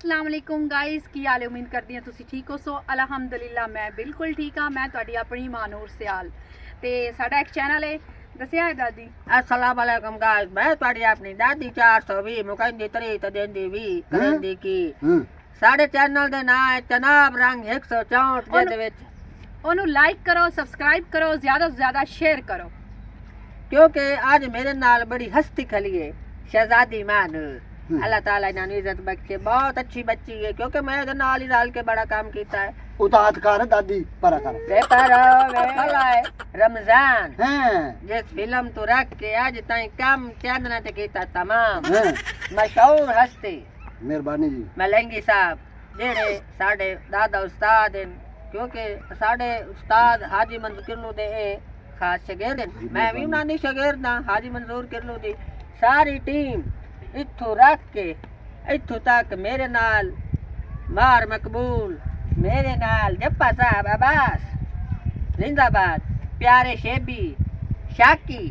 अस्सलाम वालेकुम गाइस की हाल है। उम्मीद करती हैं तुसी ठीक हो। सो अल्हम्दुलिल्लाह मैं बिल्कुल ठीक हाँ। मैं तुहाडी अपनी मानूर सियाल ते साडा एक चैनल है दसिया है दादी। अस्सलाम वालेकुम गाइस, मैं तुहाडी अपनी दादी 420 मुकंदी तरीत देंदी भी करंदी की साडे चैनल दे नाम है जनाब रंग 164 दे विच ओनू लाइक करो, सब्सक्राइब करो, ज्यादा से ज्यादा शेयर करो क्योंकि आज मेरे नाल बड़ी हस्ती खली है शहजादी मानूर। अल्लाह ताला इन्हें इज्जत बख्शे, बहुत अच्छी बच्ची है क्योंकि मैं इहदे नाल ही रल के बड़ा काम कीता है। उतात कर दादी परा कर वे पर वे है रमजान हैं जिस फिल्म तो रख के आज ताई काम चैनल ते कीता तमाम हैं मशहूर हस्ती मेहरबानी जी मलंगी साहब जेड़े साडे दादा उस्ताद हैं क्योंकि साडे उस्ताद हाजी मंजूर किरलू दे खास शागिर्द हैं। मैं भी उन्हां दी शागिर्द हां। हाजी मंजूर किरलू दी सारी टीम इत्थों रख के इत्थों तक मेरे नाल मार मकबूल, मेरे नाल जप्पा साहब अब्बास जिंदाबाद, प्यारे शेबी शाकी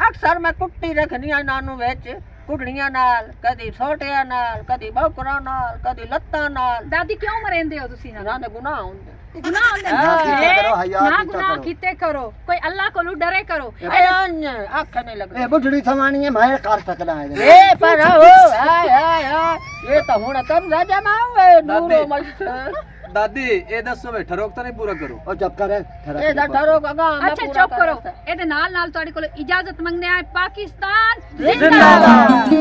अक्सर मैं कुट्टी रखनिया नानू विच कुड़ियां नाल, कदी छोटिया नाल, कदी बकरा नाल, कदी लत्ता नाल। दादी क्यों मरेंदे हो तुसी ना? ना दे गुनाह हुंदे गुनाह होंदे कीते करो, हया ना कीता गुनाह करो। कीते करो, कोई अल्लाह को डरे करो। अख नहीं लग ए बुढ़ड़ी थमानी है मैं कर सकदा है ए पर हो हाय हाय हाय ये तो हुण कब्जा जमावे नूरो मस्त दादी ये दसो वे ठरोक तो नहीं पूरा करो और जब करे ए दा ठरो कगा अच्छा चुप करो। एदे नाल नाल तुहाडे कोल इजाजत मंगने आए। पाकिस्तान जिंदाबाद।